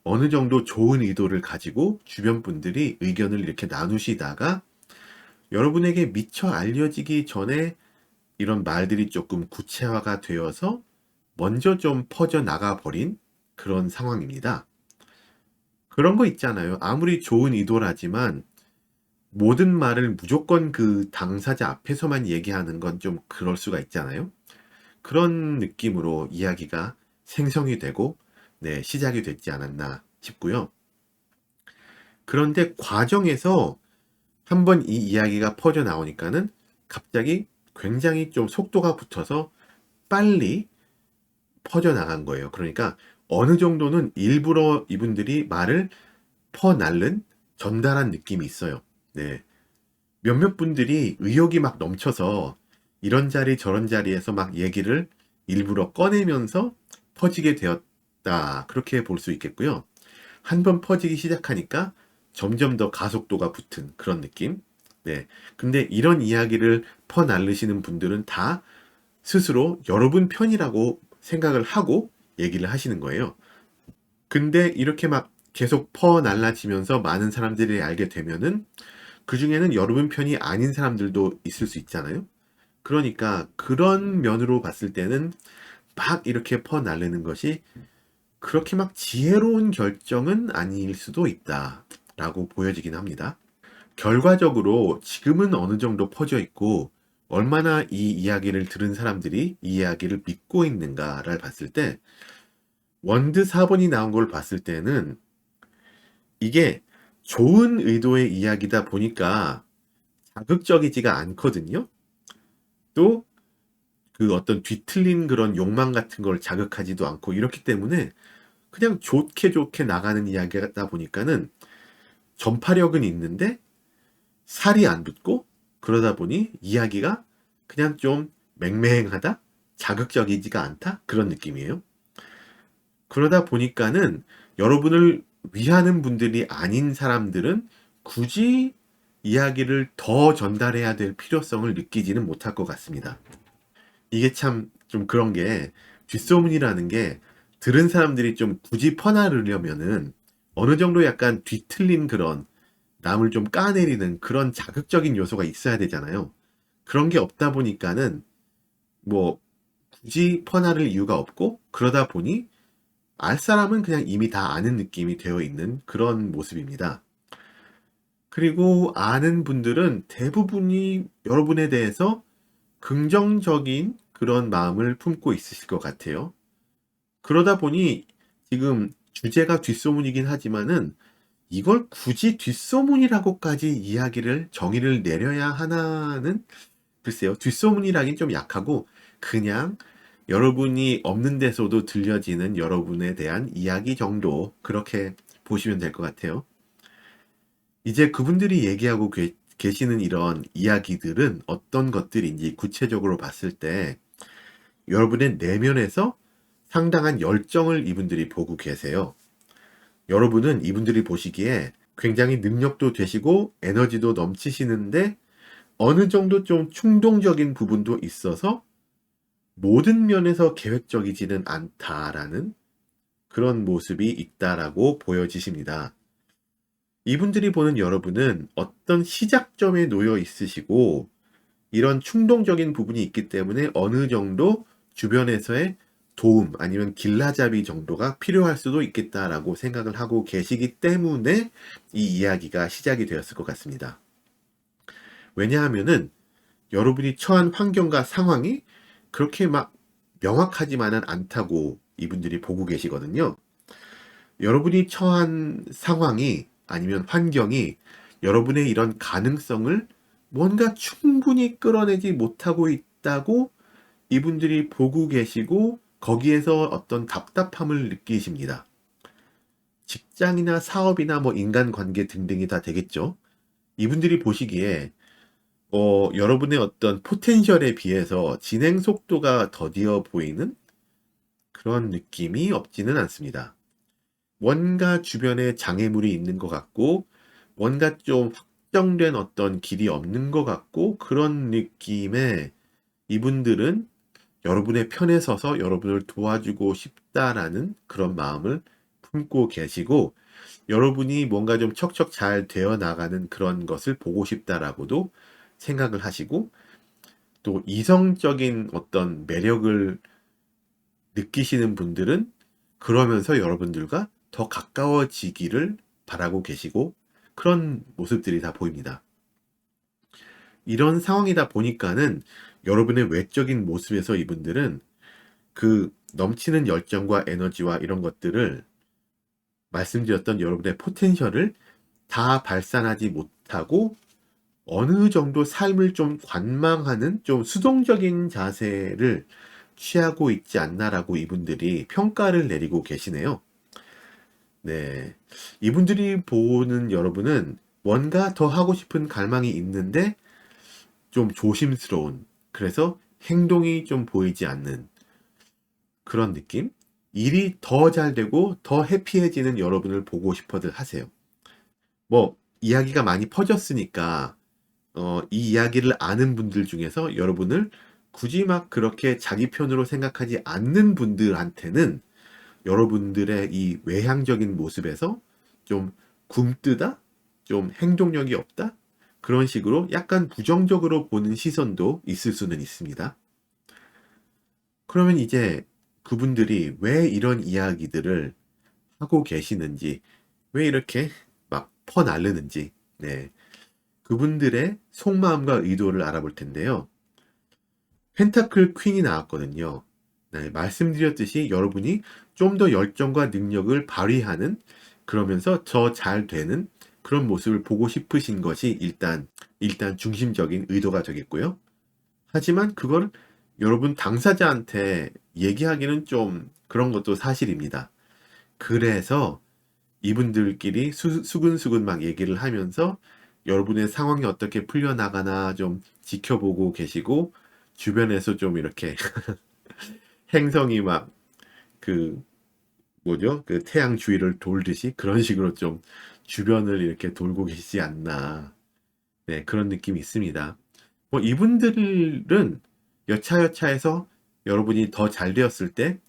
어느 정도 좋은 의도를 가지고 주변 분들이 의견을 이렇게 나누시다가 여러분에게 미처 알려지기 전에 이런 말들이 조금 구체화가 되어서 먼저 좀 퍼져나가 버린 그런 상황입니다. 그런 거 있잖아요. 아무리 좋은 의도라지만 모든 말을 무조건 그 당사자 앞에서만 얘기하는 건 좀 그럴 수가 있잖아요. 그런 느낌으로 이야기가 생성이 되고 네, 시작이 됐지 않았나 싶고요. 그런데 과정에서 한번 이 이야기가 퍼져 나오니까는 갑자기 굉장히 좀 속도가 붙어서 빨리 퍼져나간 거예요. 그러니까 어느 정도는 일부러 이분들이 말을 퍼날른 전달한 느낌이 있어요. 네. 몇몇 분들이 의욕이 막 넘쳐서 이런 자리 저런 자리에서 막 얘기를 일부러 꺼내면서 퍼지게 되었다. 그렇게 볼 수 있겠고요. 한번 퍼지기 시작하니까 점점 더 가속도가 붙은 그런 느낌. 네. 근데 이런 이야기를 퍼날르시는 분들은 다 스스로 여러분 편이라고 생각을 하고 얘기를 하시는 거예요. 근데 이렇게 막 계속 퍼날라지면서 많은 사람들이 알게 되면은 그 중에는 여러분 편이 아닌 사람들도 있을 수 있잖아요. 그러니까 그런 면으로 봤을 때는 막 이렇게 퍼날르는 것이 그렇게 막 지혜로운 결정은 아닐 수도 있다라고 보여지긴 합니다. 결과적으로 지금은 어느 정도 퍼져 있고 얼마나 이 이야기를 들은 사람들이 이 이야기를 믿고 있는가를 봤을 때 원드 4번이 나온 걸 봤을 때는 이게 좋은 의도의 이야기다 보니까 자극적이지가 않거든요. 또 그 어떤 뒤틀린 그런 욕망 같은 걸 자극하지도 않고 이렇기 때문에 그냥 좋게 좋게 나가는 이야기다 보니까는 전파력은 있는데 살이 안 붙고 그러다 보니 이야기가 그냥 좀 맹맹하다? 자극적이지가 않다? 그런 느낌이에요. 그러다 보니까는 여러분을 위하는 분들이 아닌 사람들은 굳이 이야기를 더 전달해야 될 필요성을 느끼지는 못할 것 같습니다. 이게 참 좀 그런 게, 뒷소문이라는 게 들은 사람들이 좀 굳이 퍼나르려면은 어느 정도 약간 뒤틀린 그런, 남을 좀 까내리는 그런 자극적인 요소가 있어야 되잖아요. 그런 게 없다 보니까는 뭐 굳이 퍼나를 이유가 없고, 그러다 보니 알 사람은 그냥 이미 다 아는 느낌이 되어 있는 그런 모습입니다. 그리고 아는 분들은 대부분이 여러분에 대해서 긍정적인 그런 마음을 품고 있으실 것 같아요. 그러다 보니 지금 주제가 뒷소문이긴 하지만은 이걸 굳이 뒷소문이라고까지 이야기를 정의를 내려야 하나는, 글쎄요. 뒷소문이라긴 좀 약하고 그냥 여러분이 없는 데서도 들려지는 여러분에 대한 이야기 정도, 그렇게 보시면 될 것 같아요. 이제 그분들이 얘기하고 계시는 이런 이야기들은 어떤 것들인지 구체적으로 봤을 때 여러분의 내면에서 상당한 열정을 이분들이 보고 계세요. 여러분은 이분들이 보시기에 굉장히 능력도 되시고 에너지도 넘치시는데 어느 정도 좀 충동적인 부분도 있어서 모든 면에서 계획적이지는 않다라는 그런 모습이 있다라고 보여지십니다. 이분들이 보는 여러분은 어떤 시작점에 놓여 있으시고 이런 충동적인 부분이 있기 때문에 어느 정도 주변에서의 도움 아니면 길라잡이 정도가 필요할 수도 있겠다라고 생각을 하고 계시기 때문에 이 이야기가 시작이 되었을 것 같습니다. 왜냐하면은 여러분이 처한 환경과 상황이 그렇게 막 명확하지만은 않다고 이분들이 보고 계시거든요. 여러분이 처한 상황이 아니면 환경이 여러분의 이런 가능성을 뭔가 충분히 끌어내지 못하고 있다고 이분들이 보고 계시고 거기에서 어떤 답답함을 느끼십니다. 직장이나 사업이나 뭐 인간관계 등등이 다 되겠죠. 이분들이 보시기에 여러분의 어떤 포텐셜에 비해서 진행 속도가 더디어 보이는 그런 느낌이 없지는 않습니다. 뭔가 주변에 장애물이 있는 것 같고, 뭔가 좀 확정된 어떤 길이 없는 것 같고, 그런 느낌에 이분들은 여러분의 편에 서서 여러분을 도와주고 싶다라는 그런 마음을 품고 계시고, 여러분이 뭔가 좀 척척 잘 되어 나가는 그런 것을 보고 싶다라고도 생각을 하시고, 또 이성적인 어떤 매력을 느끼시는 분들은 그러면서 여러분들과 더 가까워지기를 바라고 계시고 그런 모습들이 다 보입니다. 이런 상황이다 보니까는 여러분의 외적인 모습에서 이분들은 그 넘치는 열정과 에너지와 이런 것들을, 말씀드렸던 여러분의 포텐셜을 다 발산하지 못하고 어느 정도 삶을 좀 관망하는 좀 수동적인 자세를 취하고 있지 않나라고 이분들이 평가를 내리고 계시네요. 네. 이분들이 보는 여러분은 뭔가 더 하고 싶은 갈망이 있는데 좀 조심스러운, 그래서 행동이 좀 보이지 않는 그런 느낌? 일이 더 잘 되고 더 해피해지는 여러분을 보고 싶어들 하세요. 뭐, 이야기가 많이 퍼졌으니까, 이 이야기를 아는 분들 중에서 여러분을 굳이 막 그렇게 자기 편으로 생각하지 않는 분들한테는 여러분들의 이 외향적인 모습에서 좀 굼뜨다? 좀 행동력이 없다? 그런 식으로 약간 부정적으로 보는 시선도 있을 수는 있습니다. 그러면 이제 그분들이 왜 이런 이야기들을 하고 계시는지, 왜 이렇게 막 퍼나르는지, 네. 그분들의 속마음과 의도를 알아볼 텐데요. 펜타클 퀸이 나왔거든요. 네, 말씀드렸듯이 여러분이 좀 더 열정과 능력을 발휘하는, 그러면서 더 잘 되는 그런 모습을 보고 싶으신 것이 일단 중심적인 의도가 되겠고요. 하지만 그걸 여러분 당사자한테 얘기하기는 좀 그런 것도 사실입니다. 그래서 이분들끼리 수근수근 막 얘기를 하면서 여러분의 상황이 어떻게 풀려나가나 좀 지켜보고 계시고, 주변에서 좀 이렇게 행성이 막 그 뭐죠? 그 태양 주위를 돌듯이 그런 식으로 좀 주변을 이렇게 돌고 계시지 않나. 네, 그런 느낌이 있습니다. 뭐 이분들은 여차여차해서 여러분이 더 잘 되었을 때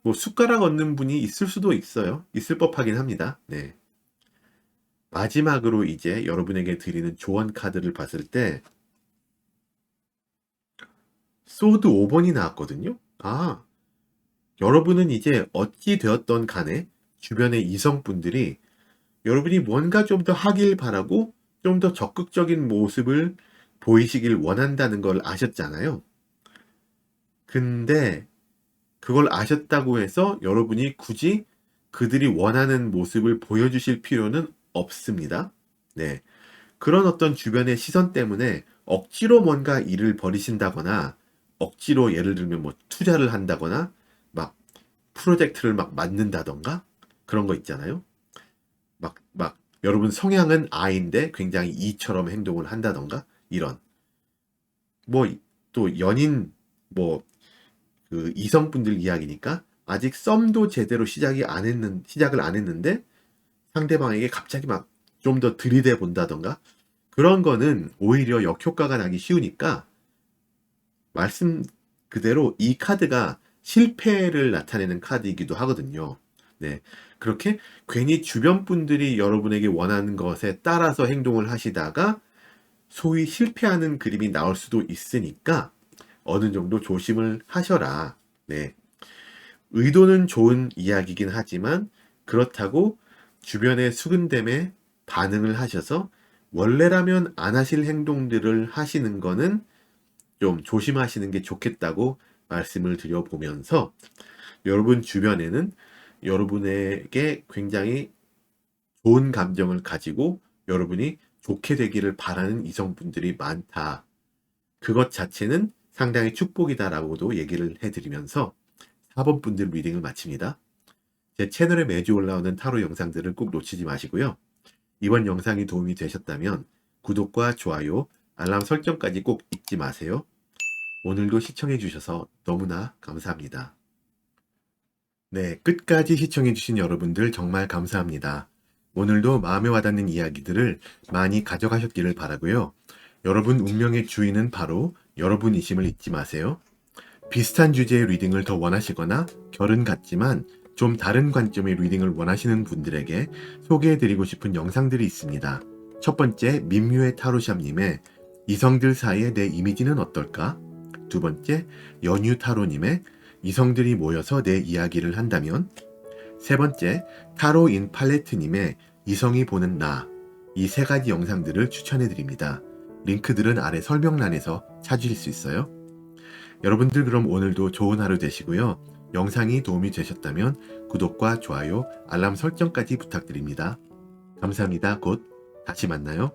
뭐 숟가락 얹는 분이 있을 수도 있어요. 있을 법하긴 합니다. 네. 마지막으로 이제 여러분에게 드리는 조언 카드를 봤을 때 소드 5번이 나왔거든요. 아, 여러분은 이제 어찌 되었던 간에 주변의 이성분들이 여러분이 뭔가 좀 더 하길 바라고 좀 더 적극적인 모습을 보이시길 원한다는 걸 아셨잖아요. 근데 그걸 아셨다고 해서 여러분이 굳이 그들이 원하는 모습을 보여주실 필요는 없습니다. 네. 그런 어떤 주변의 시선 때문에 억지로 뭔가 일을 벌이신다거나 억지로 예를 들면 뭐 투자를 한다거나 막 프로젝트를 막 만든다던가 그런 거 있잖아요. 막 여러분 성향은 I인데 굉장히 E처럼 행동을 한다던가 이런 뭐 또 연인 뭐 그 이성분들 이야기니까 아직 썸도 제대로 시작을 안 했는데 상대방에게 갑자기 막 좀 더 들이대 본다던가 그런 거는 오히려 역효과가 나기 쉬우니까 말씀 그대로 이 카드가 실패를 나타내는 카드이기도 하거든요. 네. 그렇게 괜히 주변 분들이 여러분에게 원하는 것에 따라서 행동을 하시다가 소위 실패하는 그림이 나올 수도 있으니까 어느 정도 조심을 하셔라. 네. 의도는 좋은 이야기긴 하지만 그렇다고 주변의 수근댐에 반응을 하셔서 원래라면 안 하실 행동들을 하시는 거는 좀 조심하시는 게 좋겠다고 말씀을 드려보면서 여러분 주변에는 여러분에게 굉장히 좋은 감정을 가지고 여러분이 좋게 되기를 바라는 이성분들이 많다. 그것 자체는 상당히 축복이다라고도 얘기를 해드리면서 4번 분들 리딩을 마칩니다. 제 채널에 매주 올라오는 타로 영상들을 꼭 놓치지 마시고요. 이번 영상이 도움이 되셨다면 구독과 좋아요, 알람 설정까지 꼭 잊지 마세요. 오늘도 시청해주셔서 너무나 감사합니다. 네, 끝까지 시청해주신 여러분들 정말 감사합니다. 오늘도 마음에 와닿는 이야기들을 많이 가져가셨기를 바라고요. 여러분 운명의 주인은 바로 여러분이심을 잊지 마세요. 비슷한 주제의 리딩을 더 원하시거나 결은 같지만 좀 다른 관점의 리딩을 원하시는 분들에게 소개해드리고 싶은 영상들이 있습니다. 첫 번째, 민묘의 타로샵님의 이성들 사이의 내 이미지는 어떨까? 두 번째, 연유 타로님의 이성들이 모여서 내 이야기를 한다면? 세 번째, 타로인 팔레트님의 이성이 보는 나. 이 세 가지 영상들을 추천해드립니다. 링크들은 아래 설명란에서 찾으실 수 있어요. 여러분들 그럼 오늘도 좋은 하루 되시고요. 영상이 도움이 되셨다면 구독과 좋아요, 알람 설정까지 부탁드립니다. 감사합니다. 곧 다시 만나요.